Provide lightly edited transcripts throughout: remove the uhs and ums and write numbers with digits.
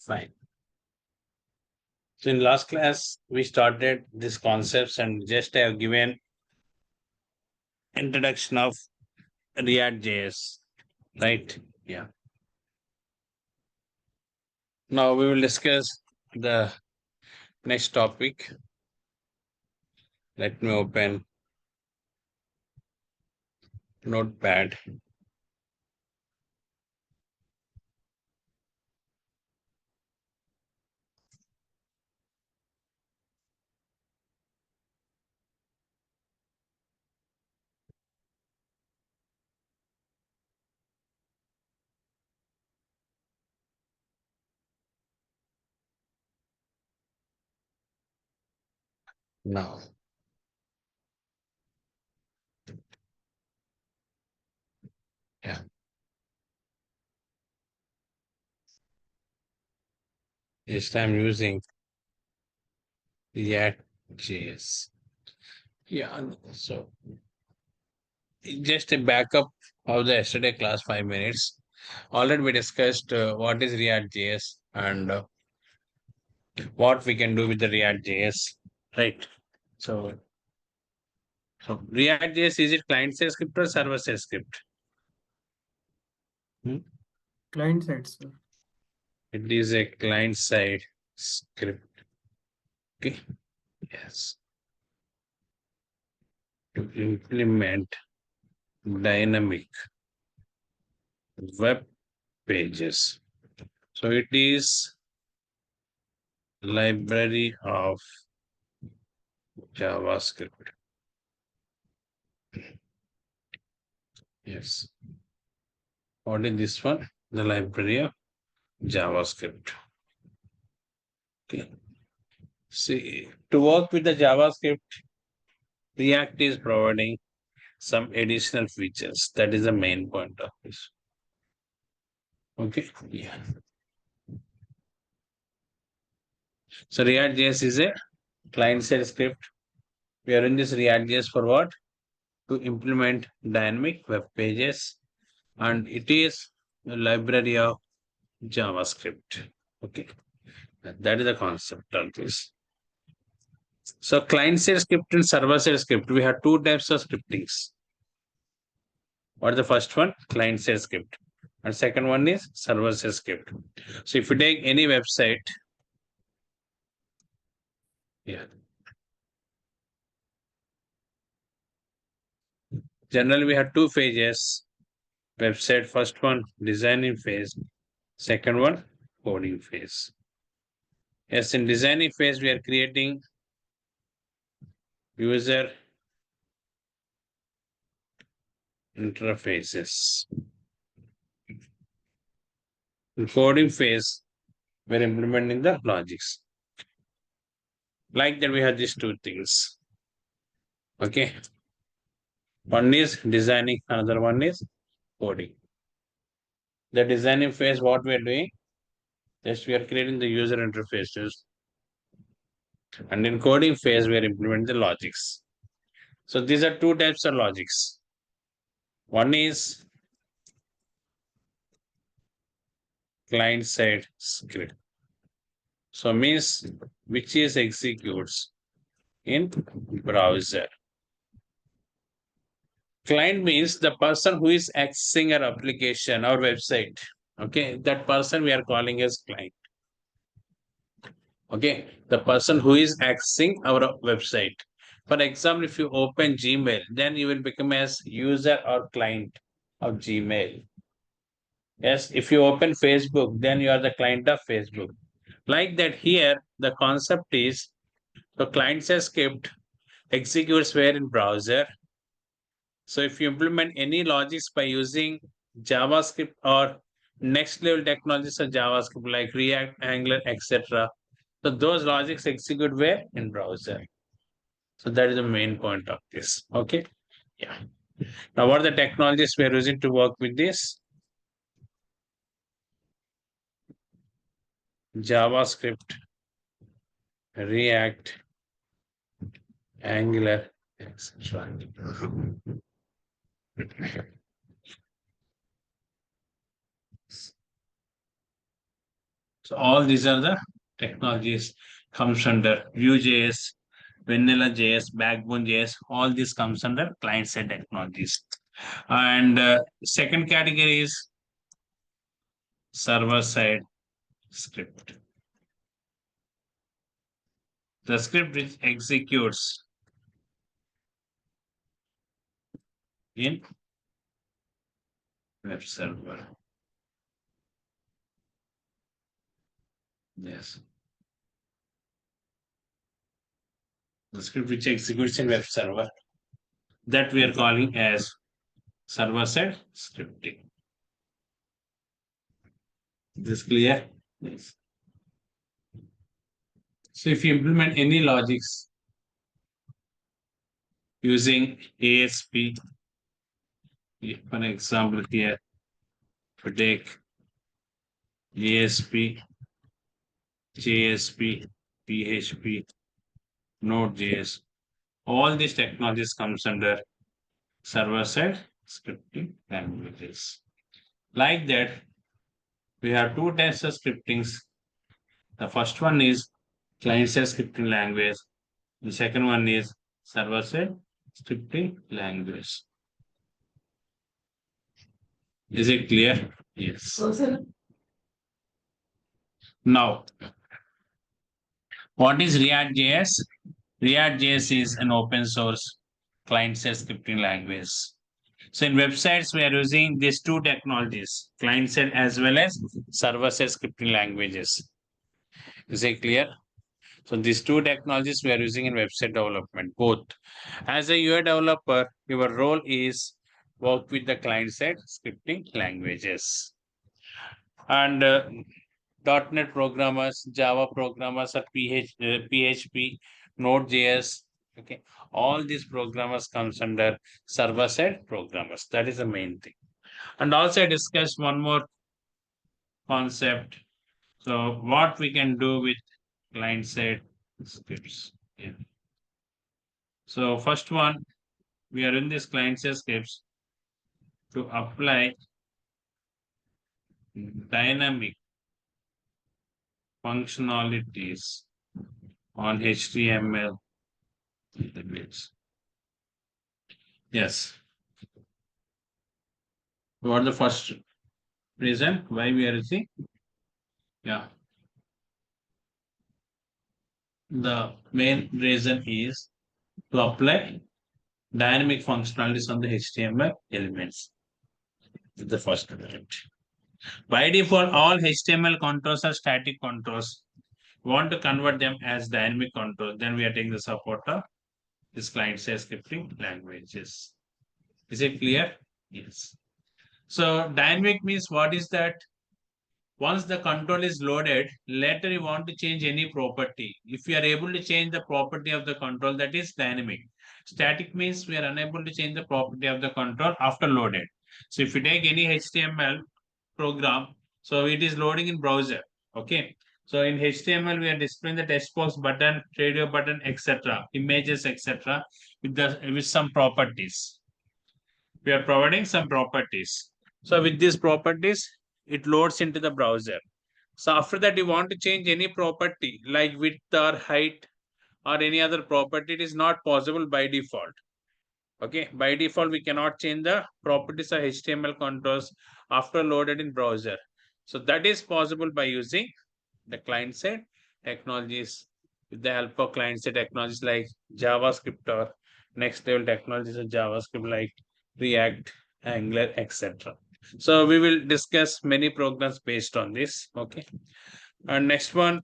Fine. So in last class, we started these concepts and just I have given introduction of react.js, right? Yeah. Now we will discuss the next topic. Let me open Notepad. Now, yeah. Yes, I'm using react.js. Yeah. So just a backup of the yesterday class 5 minutes. Already we discussed what is React.js and what we can do with the React.js, right? So, React.js, is it client side script or server side script? Client side, sir. It is a client side script. Okay. Yes. To implement dynamic web pages. So it is library of JavaScript. Yes. What is this one? The library of JavaScript. Okay. See, to work with the JavaScript, React is providing some additional features. That is the main point of this. Okay. Yeah. So React.js is a client-side script. We are in this React.js for what? To implement dynamic web pages, and it is a library of JavaScript. Okay. That is the concept of this. So client-side script and server-side script, we have two types of scriptings. What is the first one? Client-side script. And second one is server-side script. So if you take any website, yeah. Generally, we have two phases. Website, first one, designing phase. Second one, coding phase. Yes, in designing phase, we are creating user interfaces. In coding phase, we're implementing the logics. Like that, we have these two things. Okay. One is designing, another one is coding. The designing phase, what we are doing, just we are creating the user interfaces. And in coding phase, we are implementing the logics. So these are two types of logics. One is client side script. So means which is executes in browser. Client means the person who is accessing our application or website. Okay, that person we are calling as client. Okay, the person who is accessing our website. For example, if you open Gmail, then you will become as user or client of Gmail. Yes, if you open Facebook, then you are the client of Facebook. Like that here, the concept is the client side script executes where in browser. So if you implement any logics by using JavaScript or next level technologies of JavaScript like React, Angular, etc. So those logics execute where in browser. So that is the main point of this. Okay. Yeah. Now what are the technologies we are using to work with this? JavaScript, React, Angular, etc. So all these are the technologies comes under Vue.js, Vanilla.js, Backbone.js. All this comes under client-side technologies. And second category is server-side script. The script which executes in web server. Yes. The script which executes in web server that we are calling as server-side scripting. Is this clear? Yes. So if you implement any logics using ASP, for example here, to take ASP, JSP, PHP, Node.js, all these technologies comes under server-side scripting languages. Like that, we have two types of scriptings. The first one is client-side scripting language. The second one is server-side scripting language. Is it clear? Yes. Now, what is REACT.js? REACT.js is an open source client-side scripting language. So in websites, we are using these two technologies, client-side as well as server-side scripting languages. Is it clear? So these two technologies we are using in website development, both. As a UI developer, your role is work with the client-side scripting languages. And .NET programmers, Java programmers, or PHP, Node.js, okay, all these programmers comes under server-side programmers. That is the main thing. And also I discussed one more concept. So what we can do with client-side scripts. Yeah. So first one, we are in this client-side scripts to apply dynamic functionalities on HTML database. Yes. What the first reason why we are using? Yeah. The main reason is to apply dynamic functionalities on the HTML elements. This is the first element. By default, all HTML controls are static controls. We want to convert them as dynamic controls. Then we are taking the support of this client-side scripting languages. Is it clear? Yes. So dynamic means what is that? Once the control is loaded, later you want to change any property. If you are able to change the property of the control, that is dynamic. Static means we are unable to change the property of the control after loaded. So if you take any HTML program, so it is loading in browser. Okay. So in HTML, we are displaying the text box button, radio button, etc., images, etc., with some properties. We are providing some properties. So with these properties, it loads into the browser. So after that, you want to change any property like width or height or any other property, it is not possible by default. Okay, by default, we cannot change the properties of HTML controls after loaded in browser. So that is possible by using the client-side technologies with the help of client-side technologies like JavaScript or next level technologies of JavaScript like React, Angular, etc. So we will discuss many programs based on this. Okay. And next one,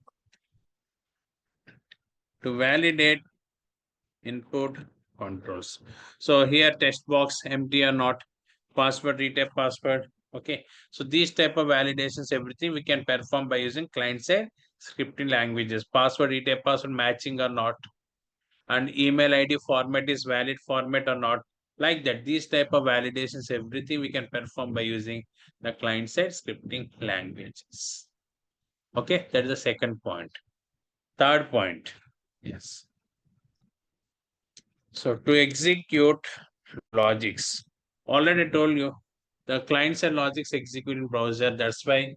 to validate input controls. So here text box empty or not, password, retype password. Okay. So these type of validations, everything we can perform by using client-side scripting languages. Password, retype password matching or not, and email ID format is valid format or not. Like that, these type of validations, everything we can perform by using the client-side scripting languages. Okay, that is the second point. Third point, yes. So to execute logics, already told you the client-side logics execute in browser. That's why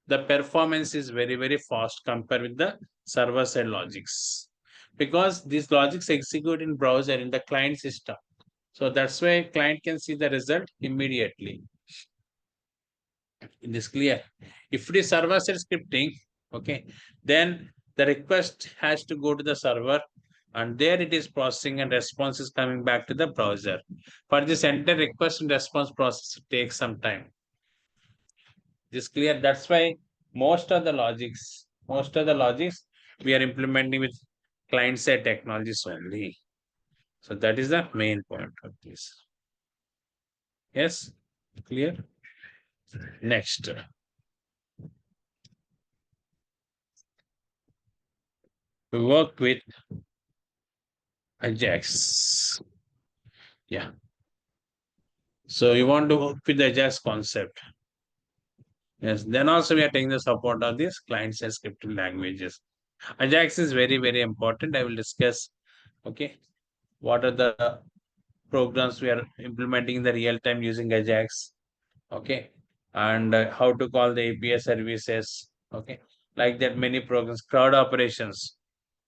the performance is very, very fast compared with the server-side logics. Because these logics execute in browser in the client system. So that's why client can see the result immediately. It is clear. If it is server-side scripting, okay, then the request has to go to the server and there it is processing and response is coming back to the browser. For this entire request and response process takes some time. This clear. That's why most of the logics we are implementing with client-side technologies only. So that is the main point of this. Yes, clear. Next, we work with Ajax. Yeah. So you want to work with the Ajax concept. Yes. Then also we are taking the support of these client-side scripting languages. Ajax is very, very important. I will discuss. Okay. What are the programs we are implementing in the real time using Ajax? Okay. And how to call the API services. Okay. Like that, many programs, crowd operations.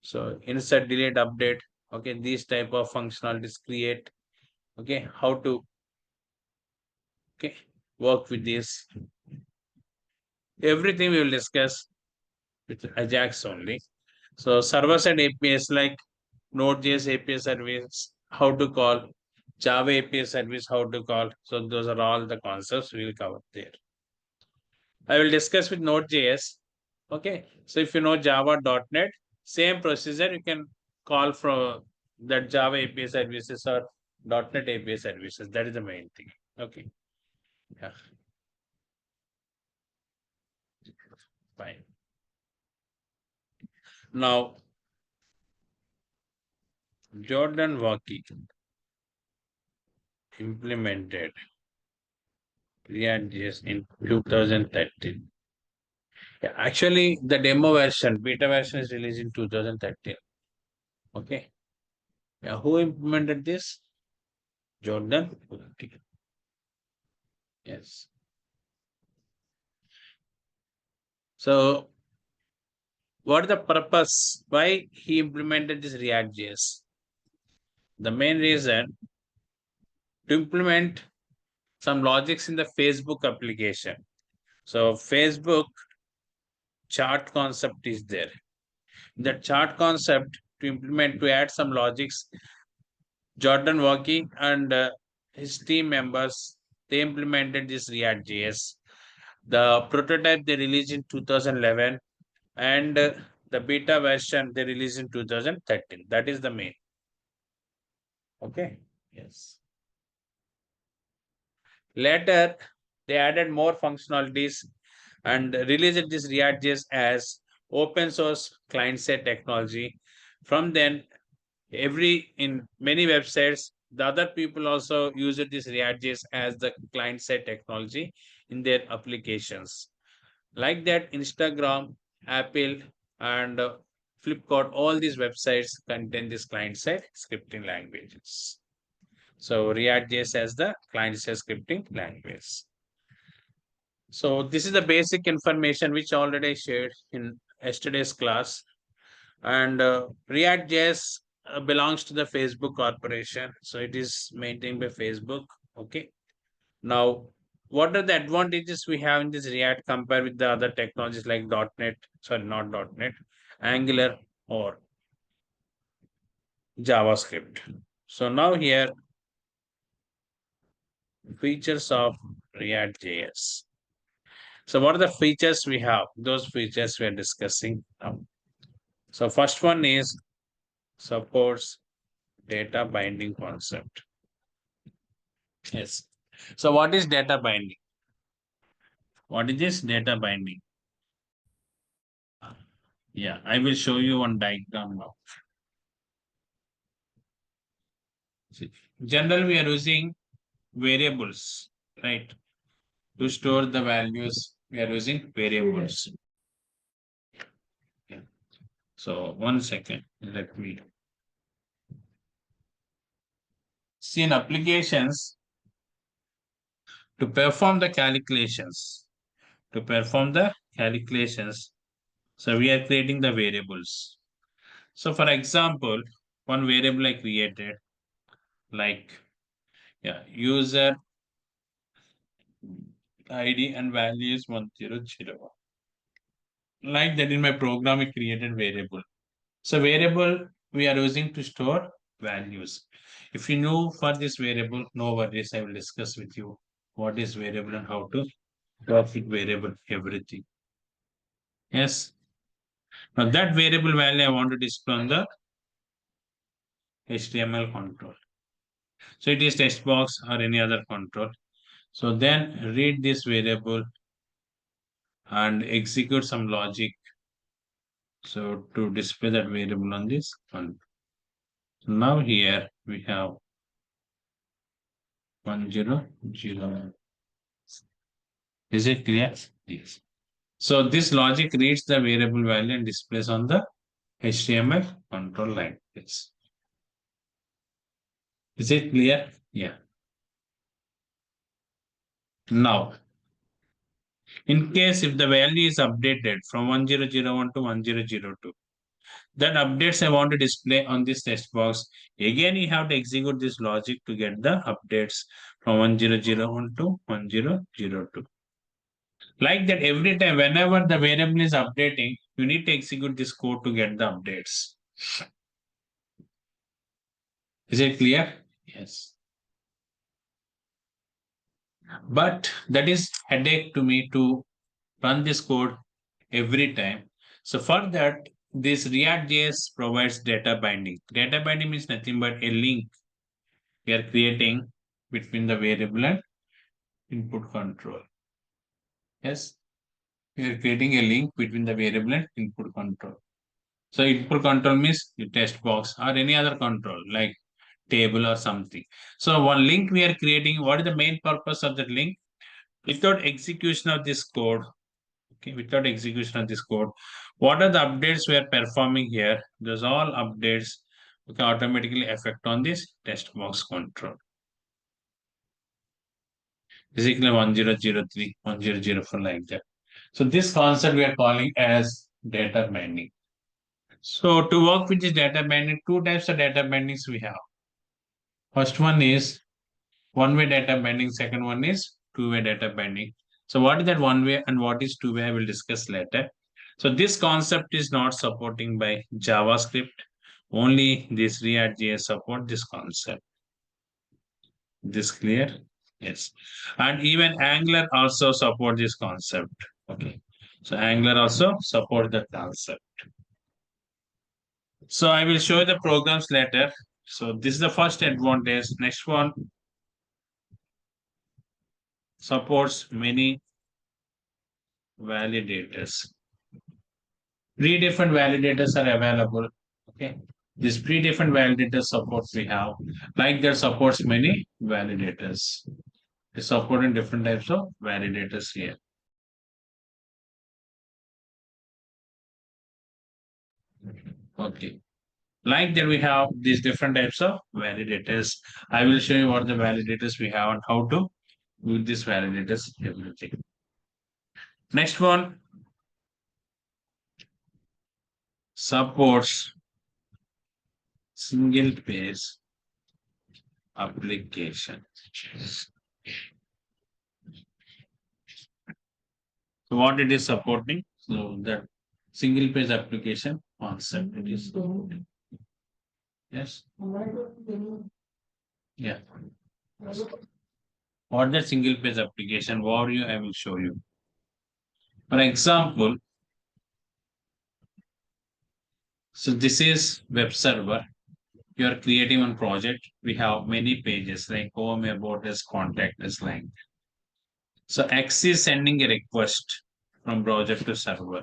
So insert, delete, update. Okay. These type of functionalities create. Okay. How to work with this. Everything we will discuss with Ajax only. So server-side APIs like Node.js API service, how to call, Java API service, how to call. So those are all the concepts we will cover there. I will discuss with Node.js. Okay. So if you know Java.NET, same procedure you can call from that Java API services or .NET API services. That is the main thing. Okay. Yeah. Fine. Now, Jordan Waki implemented REACTJS in 2013. Yeah, actually, the demo version, beta version is released in 2013. Okay. Yeah, who implemented this? Jordan. Yes. So, what is the purpose? Why he implemented this REACTJS? The main reason to implement some logics in the Facebook application. So, Facebook chart concept is there. The chart concept to implement to add some logics, Jordan Waki and his team members, they implemented this React.js. The prototype they released in 2011 and the beta version they released in 2013. That is the main. Okay. Yes. Later, they added more functionalities and released this React.js as open source client-side technology. From then, in many websites, the other people also use this React.js as the client-side technology in their applications. Like that, Instagram, Apple, and Flipkart, all these websites contain this client-side scripting languages. So React.js as the client-side scripting language. So this is the basic information which already shared in yesterday's class. And React.js belongs to the Facebook corporation. So it is maintained by Facebook. Okay. Now, what are the advantages we have in this React compared with the other technologies like .NET, sorry, not .NET, Angular or JavaScript. So now here, features of React.js. So what are the features we have? Those features we are discussing now. So first one is supports data binding concept. Yes. So what is data binding? What is this data binding? Yeah, I will show you one diagram now. See, generally, we are using variables, right? To store the values, we are using variables. Yeah. So one second, let me see in applications to perform the calculations. To perform the calculations. So we are creating the variables. So for example, one variable I created, like user ID and value is 100. Like that in my program, I created variable. So variable we are using to store values. If you know for this variable, no worries, I will discuss with you what is variable and how to work with variable, everything. Yes. Now that variable value I want to display on the HTML control. So it is text box or any other control. So then read this variable and execute some logic. So to display that variable on this control. Now here we have 100. Is it clear? Yes. So this logic reads the variable value and displays on the HTML control like this. Is it clear? Yeah. Now, in case if the value is updated from 1001 to 1002, that updates I want to display on this text box. Again, you have to execute this logic to get the updates from 1001 to 1002. Like that, every time, whenever the variable is updating, you need to execute this code to get the updates. Is it clear? Yes. But that is headache to me to run this code every time. So for that, this react.js provides data binding. Data binding means nothing but a link we are creating between the variable and input control. Yes, we are creating a link between the variable and input control. So input control means the text box or any other control like table or something. So one link we are creating, what is the main purpose of that link? Without execution of this code, okay, without execution of this code, what are the updates we are performing here? Those all updates can automatically affect on this text box control. Basically 1003, 1004 like that. So this concept we are calling as data binding. So to work with this data binding, two types of data bindings we have. First one is one-way data binding. Second one is two-way data binding. So what is that one-way and what is two-way? I will discuss later. So this concept is not supporting by JavaScript. Only this React.js support this concept. This clear? Yes. And even Angular also support this concept. Okay. So Angular also support the concept. So I will show the programs later. So this is the first advantage. Next one supports many validators. Pre-defined validators are available. Okay. These pre-defined validator supports we have, like that supports many validators. They support in different types of validators here. Okay. Like that we have these different types of validators. I will show you what the validators we have and how to use these validators, everything. Next one supports single page application. So what it is supporting? So that single page application concept it is supporting. Yes. Yeah. What the single page application? What you I will show you. For example, so this is web server. You are creating one project. We have many pages like home, about us, contact us, like. So X is sending a request from browser to server.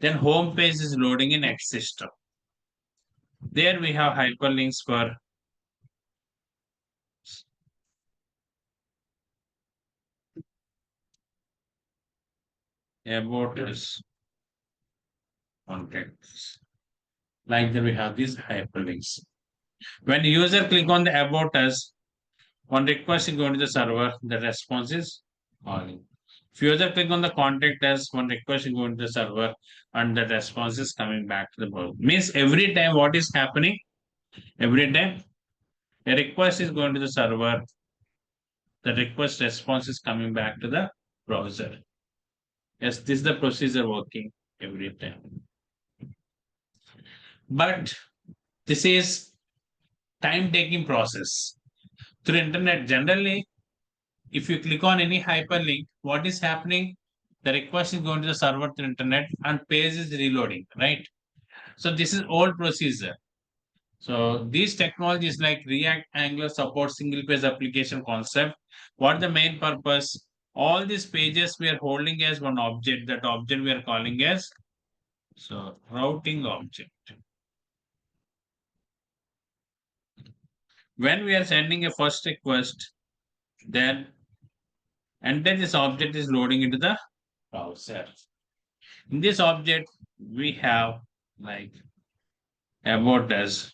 Then home page is loading in X system. There we have hyperlinks for about us, contacts. Like that we have these hyperlinks. When the user click on the about us, one request is going to the server, the response is calling. If user click on the contact as one request is going to the server and the response is coming back to the browser. Means every time what is happening? Every time a request is going to the server, the request response is coming back to the browser. Yes, this is the procedure working every time. But this is time taking process. Through internet, generally, if you click on any hyperlink, what is happening? The request is going to the server through internet and page is reloading, right? So this is old procedure. So these technologies like React, Angular support single page application concept. What the main purpose? All these pages we are holding as one object. That object we are calling as routing object. When we are sending a first request, then this object is loading into the browser. In this object, we have like about us,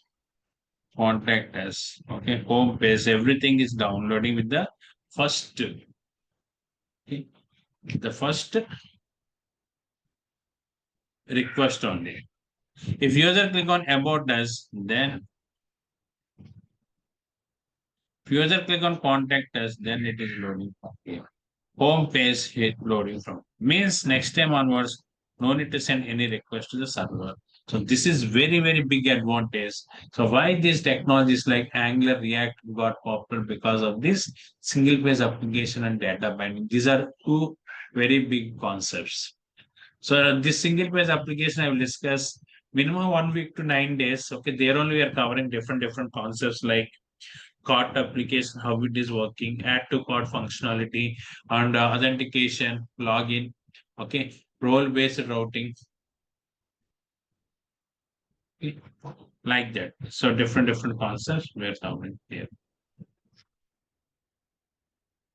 contact us, okay, home page, everything is downloading with the first, okay, the first request only. If user click on about us, then if user click on contact us, then it is loading. Okay. Home page hit loading from. Means next time onwards, no need to send any request to the server. So this is very, very big advantage. So why these technologies like Angular, React got popular? Because of this single page application and data binding. These are two very big concepts. So this single page application I will discuss minimum 1 week to 9 days. Okay, there only we are covering different concepts like cart application, how it is working, add to cart functionality, and authentication, login, okay, role-based routing, okay, like that. So different concepts we are covering here.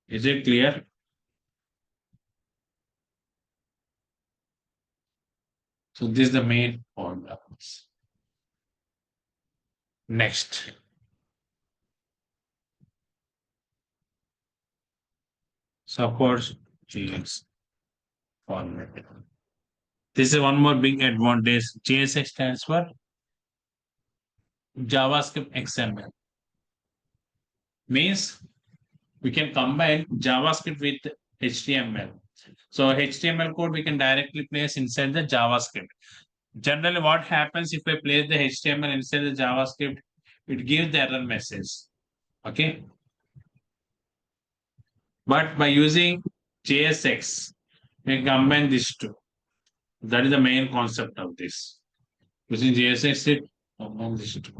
Is it clear? So this is the main point. Next. Supports JS format. This is one more big advantage. JSX stands for JavaScript XML. Means we can combine JavaScript with HTML. So HTML code we can directly place inside the JavaScript. Generally, what happens if I place the HTML inside the JavaScript, it gives the error message. Okay. But by using JSX, we combine these two. That is the main concept of this. Using JSX, it combine these two.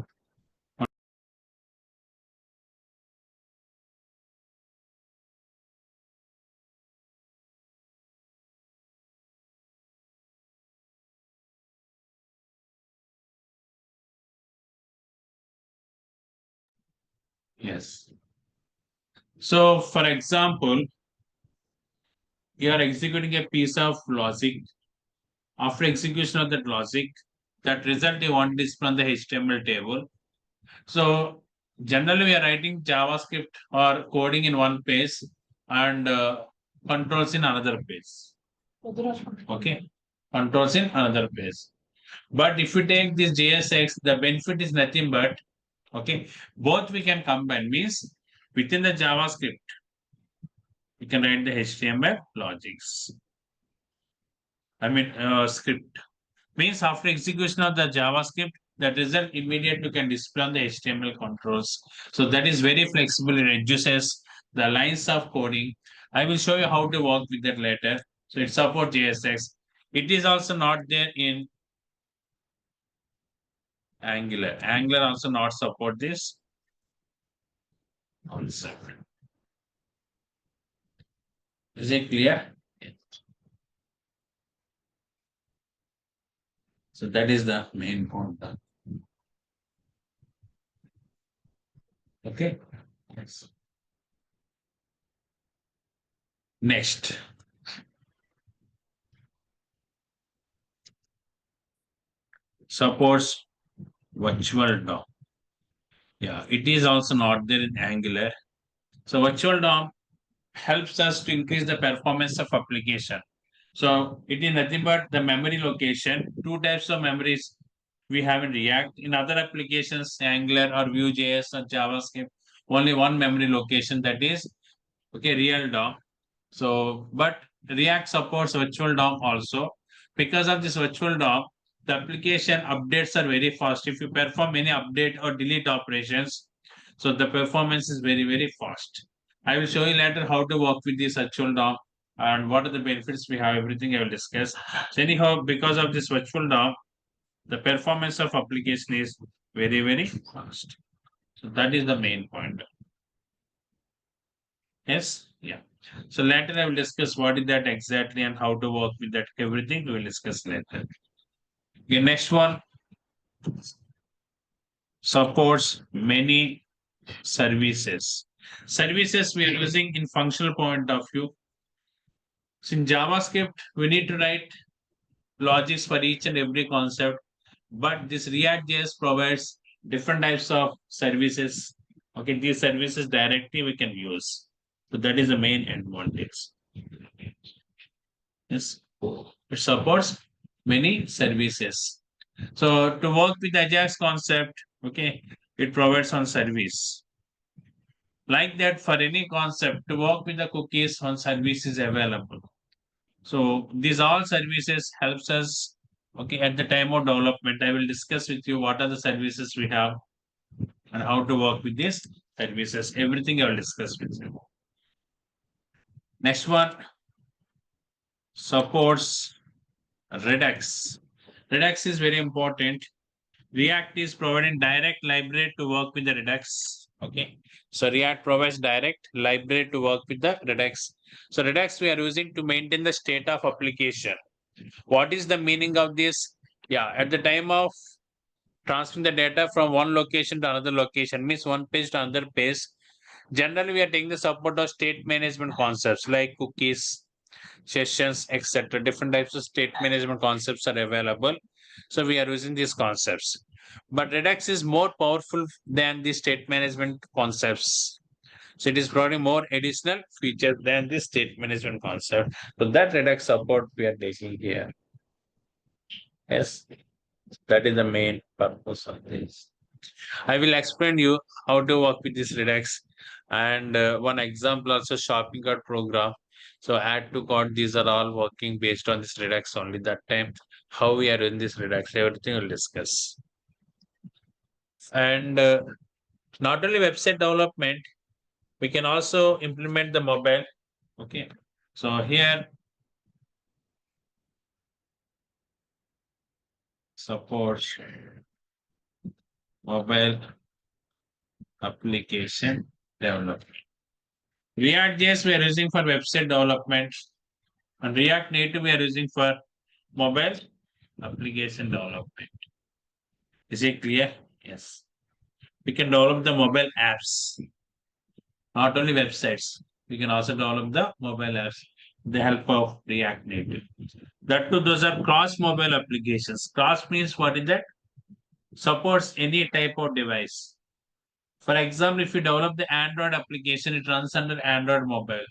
Yes. So, for example, you are executing a piece of logic. After execution of that logic, that result you want to display on the HTML table. So, generally, we are writing JavaScript or coding in one page and controls in another page. Okay, controls in another page. But if you take this JSX, the benefit is nothing but okay, both we can combine. Means within the JavaScript, we can write the HTML logics. I mean, script means after execution of the JavaScript, the result immediately can display on the HTML controls. So that is very flexible. It reduces the lines of coding. I will show you how to work with that later. So it supports JSX. It is also not there in Angular. Angular also not support this concept. Is it clear? Yes. So that is the main point. Okay. Yes. Next. Supports virtual DOM. Yeah, it is also not there in Angular. So virtual DOM helps us to increase the performance of application. So it is nothing but the memory location. Two types of memories we have in React. In other applications, Angular or Vue.js or JavaScript, only one memory location, that is real DOM. So, but React supports virtual DOM also. Because of this virtual DOM, the application updates are very fast. If you perform any update or delete operations, so the performance is very, very fast. I will show you later how to work with this virtual DOM and what are the benefits we have, everything I will discuss. So anyhow, because of this virtual DOM, the performance of application is very, very fast. So that is the main point. Yes, yeah. So later I will discuss what is that exactly and how to work with that. Everything we will discuss later. Okay, next one supports many services. Services we are using in functional point of view. So in JavaScript, we need to write logics for each and every concept, but this React.js provides different types of services. Okay, these services directly we can use. So that is the main advantage. Yes, it supports many services. So to work with Ajax concept, okay, it provides on service. Like that, for any concept, to work with the cookies on service is available. So these all services helps us. Okay, at the time of development, I will discuss with you what are the services we have and how to work with these services. Everything I will discuss with you. Next one supports Redux. Redux is very important. React is providing direct library to work with the Redux. Okay. So React provides direct library to work with the Redux. So Redux we are using to maintain the state of application. What is the meaning of this? Yeah, at the time of transferring the data from one location to another location, means one page to another page. Generally, we are taking the support of state management concepts like cookies, sessions, etc. Different types of state management concepts are available. So we are using these concepts. But Redux is more powerful than the state management concepts. So it is providing more additional features than the state management concept. So that Redux support we are taking here. Yes, that is the main purpose of this. I will explain you how to work with this Redux and one example also shopping cart program. So add to cart, these are all working based on this Redux only. That time, how we are in this Redux, everything we'll discuss. And not only website development, we can also implement the mobile. Okay. So here, support mobile application development. React.js we are using for website development, and React Native we are using for mobile application development. Is it clear? Yes. We can develop the mobile apps, not only websites. We can also develop the mobile apps with the help of React Native. That too, those are cross mobile applications. Cross means what is that? Supports any type of device. For example, if you develop the Android application, it runs under Android mobile.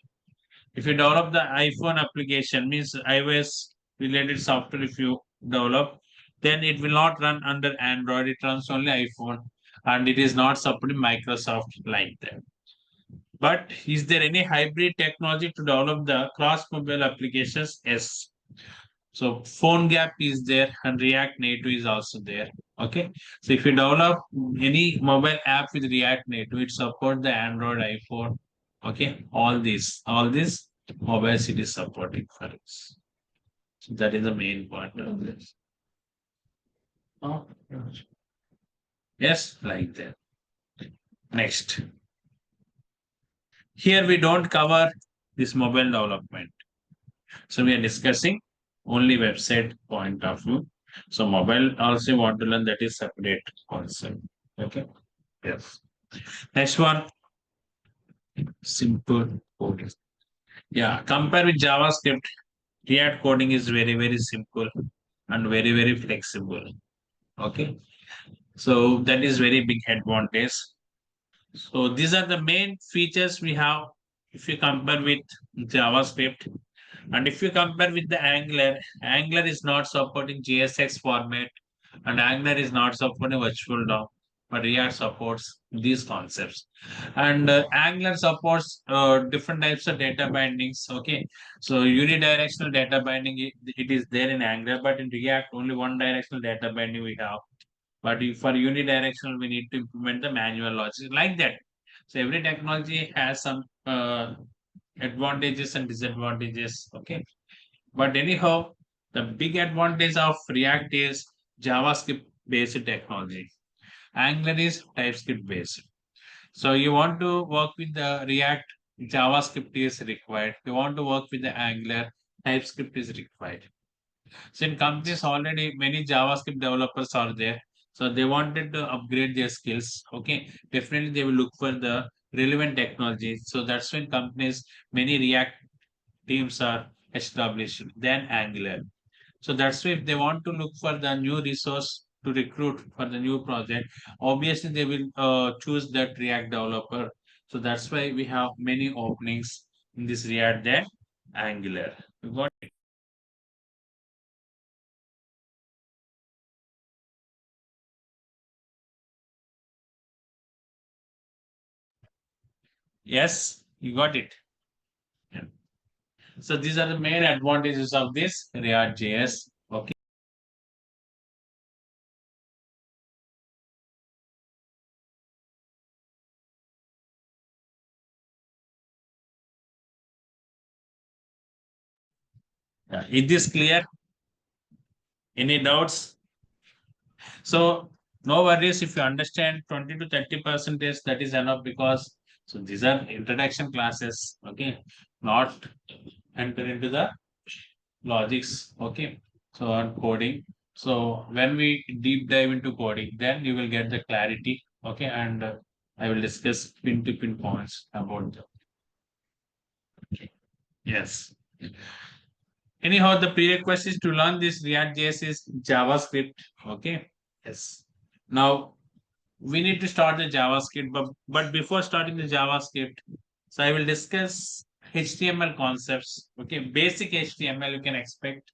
If you develop the iPhone application, means iOS related software, if you develop, then it will not run under Android. It runs only iPhone, and it is not supporting Microsoft like that. But is there any hybrid technology to develop the cross mobile applications? Yes. So PhoneGap is there and React Native is also there. Okay. So if you develop any mobile app with React Native, it supports the Android, iPhone. Okay. All these mobile it is supporting for us. So that is the main point of this. Oh, yes, like that. Next. Here we don't cover this mobile development. So we are discussing only website point of view. So mobile also want to learn, that is separate concept. Okay. Yes. Next one. Simple coding. Yeah. Compare with JavaScript, React coding is very, very simple and very, very flexible. Okay. So that is very big advantage. So these are the main features we have if you compare with JavaScript, and if you compare with the Angular, Angular is not supporting JSX format, and Angular is not supporting virtual DOM, but React supports these concepts. And Angular supports different types of data bindings. Okay, so unidirectional data binding, it is there in Angular, but in React only one directional data binding we have. But for unidirectional, we need to implement the manual logic like that. So every technology has some advantages and disadvantages. Okay, but anyhow, the big advantage of React is JavaScript based technology. Angular is TypeScript based. So you want to work with the React, JavaScript is required. You want to work with the Angular, TypeScript is required. So in companies already many JavaScript developers are there. So they wanted to upgrade their skills. Okay, definitely they will look for the relevant technology. So that's when companies many React teams are established. Then Angular. So that's why if they want to look for the new resource to recruit for the new project, obviously they will choose that React developer. So that's why we have many openings in this React than Angular. You got it? Yes, you got it. Yeah. So these are the main advantages of this React JS. Okay. Is this clear? Any doubts? So no worries if you understand 20 to 30% that is enough because so these are introduction classes, okay, not enter into the logics, okay. So on coding. So when we deep dive into coding, then you will get the clarity, okay, and I will discuss pin to pin points about them. Okay. Yes. Anyhow, the prerequisite to learn this React JS is JavaScript. Okay. Yes. Now we need to start the JavaScript, but before starting the JavaScript, so I will discuss HTML concepts. Okay, basic HTML you can expect.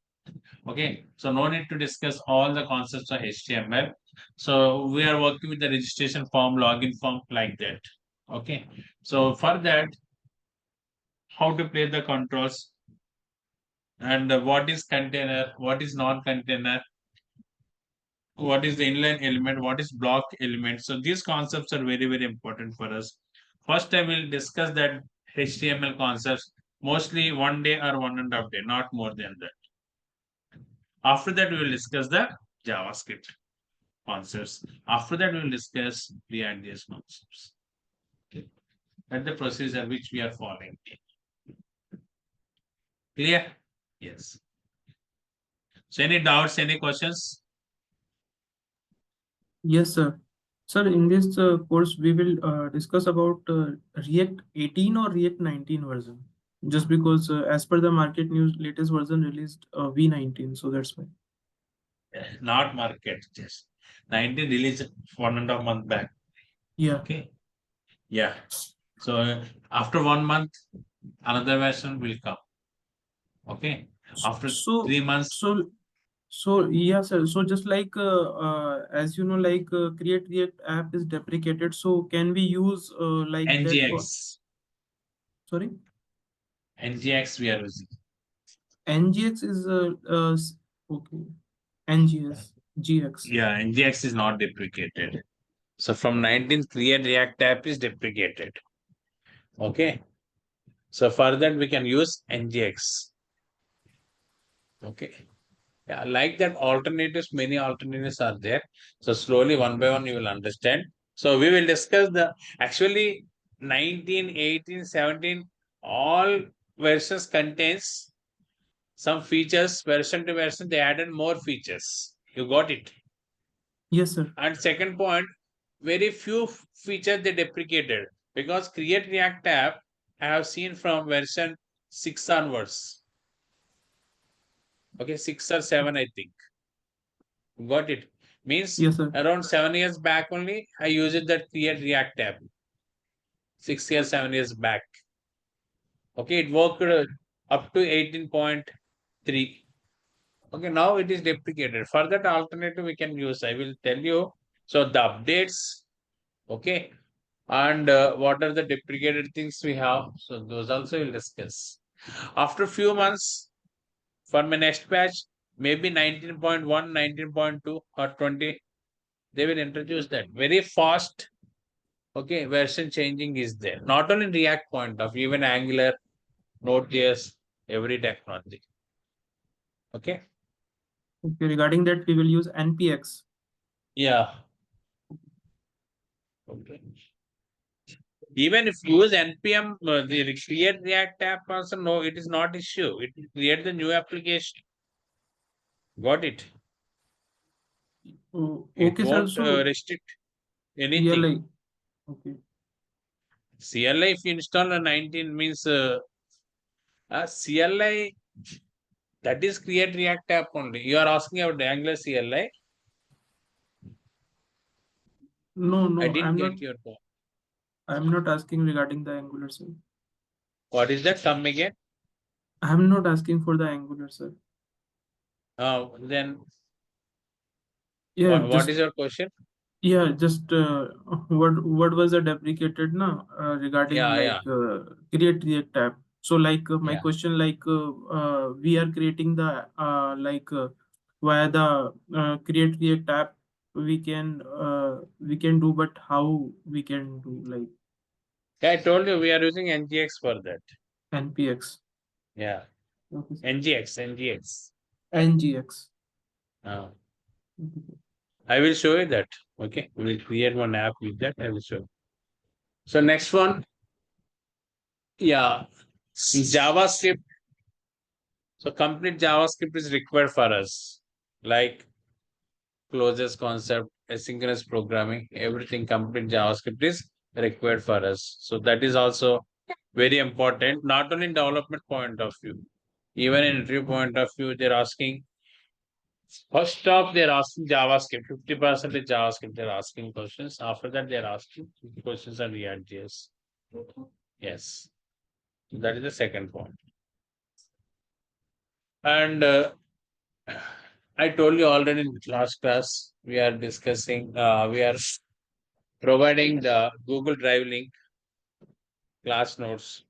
Okay, so no need to discuss all the concepts of HTML. So we are working with the registration form, login form like that. Okay, so for that, how to play the controls and what is container, what is non-container, what is the inline element, what is block element. So these concepts are very, very important for us. First, I will discuss that HTML concepts, mostly 1 day or 1.5 days, not more than that. After that, we will discuss the JavaScript concepts. After that, we will discuss the REACTJS concepts. Okay. That's the procedure which we are following. Clear? Yes. So any doubts, any questions? Yes, sir. Sir, in this course, we will discuss about React 18 or React 19 version. Just because as per the market news, latest version released V19. So that's why. Not market, just 19 released 1.5 month back. Yeah. Okay. Yeah. So after 1 month, another version will come. Okay. After So, 3 months, so yeah, sir. So just like as you know, like Create React app is deprecated. So can we use like that for? NGX. Sorry, NGX we are using. NGX is okay. NGS GX. Yeah, NGX is not deprecated. So from 19th, Create React app is deprecated. Okay. So for that, we can use NGX. Okay. Yeah, like that alternatives, many alternatives are there. So slowly, one by one, you will understand. So we will discuss the actually 19, 18, 17, all versions contains some features, version to version, they added more features. You got it. Yes, sir. And second point, very few features they deprecated because Create React app I have seen from version 6 onwards. Okay, 6 or 7, I think. Got it. Means Yes, sir. around 7 years back only, I used that Create React app. 6 years, 7 years back. Okay, it worked up to 18.3. Okay, now it is deprecated. For that alternative, we can use. I will tell you. So the updates. Okay, and what are the deprecated things we have? So those also we'll discuss. After few months, for my next batch, maybe 19.1, 19.2, or 20, they will introduce that. Very fast, okay, version changing is there. Not only React point of view, even Angular, Node.js, every technology. Okay. Okay, regarding that, we will use npx. Yeah. Okay. Even if you use npm, the create React app also, no, it is not issue. It will create the new application. Got it? Oh, It okay, sir. won't So restrict anything. CLI. Okay. CLI, if you install a 19 means CLI, that is create React app only. You are asking about the Angular CLI. No, I no, didn't get your point. I'm not asking regarding the Angular, sir. What is that? Come again. I'm not asking for the Angular, sir. Then Yeah, what just is your question? yeah, just what was the deprecated now regarding Yeah, like yeah, create React app. So like my yeah. question like we are creating the via the create React app we can do, but how we can do like Yeah, I told you we are using NGX for that. npx. Yeah, Okay, sir. NGX. ngx. Uh, Okay. I will show you that. Okay, we will create one app with that. I will show you. So next one, yeah, JavaScript. So complete JavaScript is required for us, like closest concept, asynchronous programming, everything complete JavaScript is required for us. So that is also very important, not only in development point of view, even in interview point of view, they're asking. First off, they're asking JavaScript. 50% is JavaScript. They're asking questions. After that, they're asking questions on react.js. Yes, that is the second point. And I told you already in the last class, we are discussing, we are providing the Google Drive link, class notes,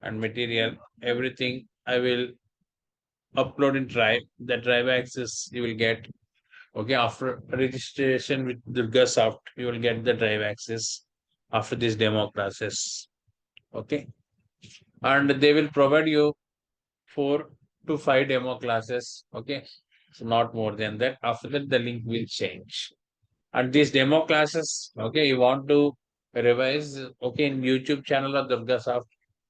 and material. Everything I will upload in Drive. The Drive access you will get. Okay, after registration with DURGASOFT, you will get the Drive access after this demo classes. Okay, and they will provide you 4 to 5 demo classes. Okay, so not more than that. After that, the link will change. And these demo classes, okay, you want to revise, okay, in YouTube channel of DurgaSoft.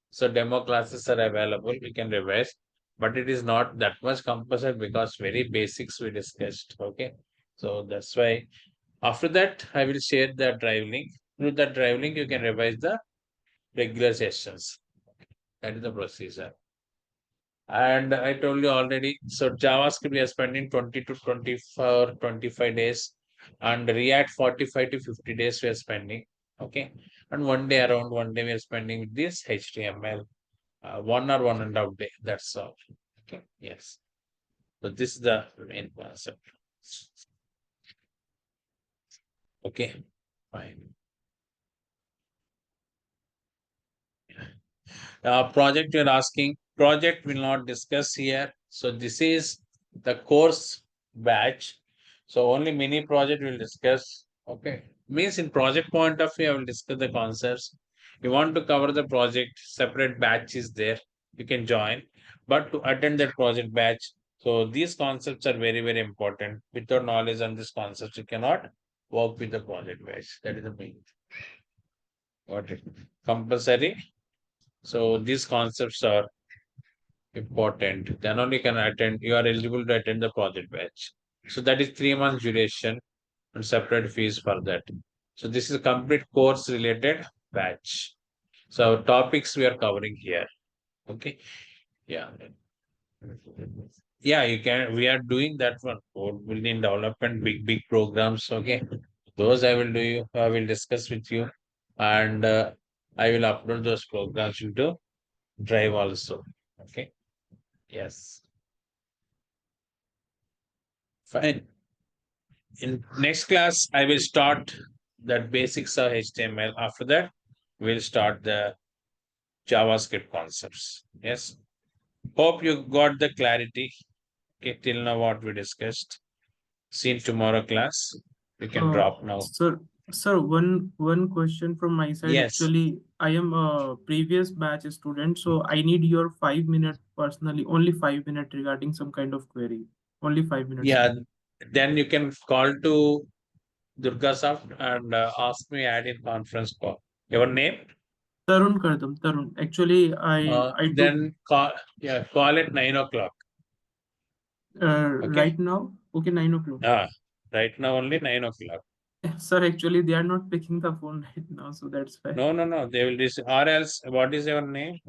So demo classes are available. We can revise, but it is not that much compulsory because very basics we discussed. Okay, so that's why after that I will share the drive link. Through that drive link, you can revise the regular sessions. That is the procedure. And I told you already, so JavaScript we are spending 20 to 24, 25 days, and React 45 to 50 days we are spending. Okay. And one day, around one day, we are spending with this HTML, 1 or 1.5 day. That's all. Okay. Yes. So this is the main concept. Okay. Fine. Project you're asking, project will not discuss here. So this is the course batch. So only mini project will discuss. Okay. Means in project point of view, I will discuss the concepts. You want to cover the project, separate batch is there. You can join. But to attend that project batch, so these concepts are very, very important. Without knowledge on these concepts, you cannot work with the project batch. That is the main. Got it. Compulsory. So these concepts are important. Then only can attend, you are eligible to attend the project batch. So that is 3 months duration and separate fees for that. So this is a complete course related batch. So topics we are covering here. Okay. Yeah. Yeah, you can. We are doing that one. Code building development, big programs. Okay. Those I will do you. I will discuss with you, and I will upload those programs into drive also. Okay. Yes. Fine. In next class, I will start that basics of HTML. After that, we'll start the JavaScript concepts. Yes. Hope you got the clarity. Okay, till now what we discussed. See you in tomorrow class. You can Uh, drop now. sir, one question from my side. Yes. Actually, I am a previous batch student, so I need your 5 minute personally, only 5 minute regarding some kind of query. Only 5 minutes. Yeah. Then you can call to DURGASOFT and ask me add in conference call. Your name? Tarun Kardam, Tarun. Actually, I took Then call at 9 o'clock. Okay. right now. Okay, 9 o'clock. Right now only 9 o'clock. Sir, actually, they are not picking the phone right now, so that's why. No. They will receive. Or else, what is your name?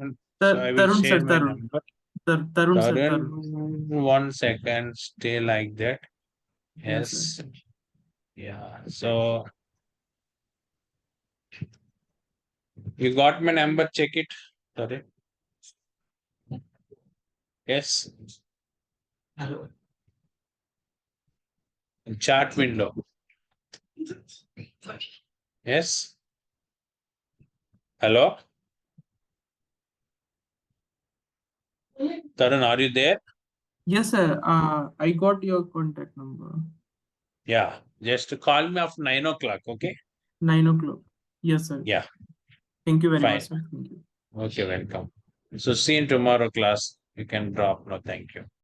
So I will Tarun sir, share my Tarun. number. Tarun sir, Tarun, Tarun. 1 second. Stay like that. Yes, sir. Yes. Yeah. So you got my number. Check it. Sorry. Yes. Chat window. Yes. Hello. Tarun, are you there? Yes, sir. I got your contact number. Yeah. Just call me after 9 o'clock. Okay. 9 o'clock. Yes, sir. Yeah. Thank you very Fine. much, sir. Thank you. Okay. Welcome. So see you in tomorrow class. You can drop. No, thank you.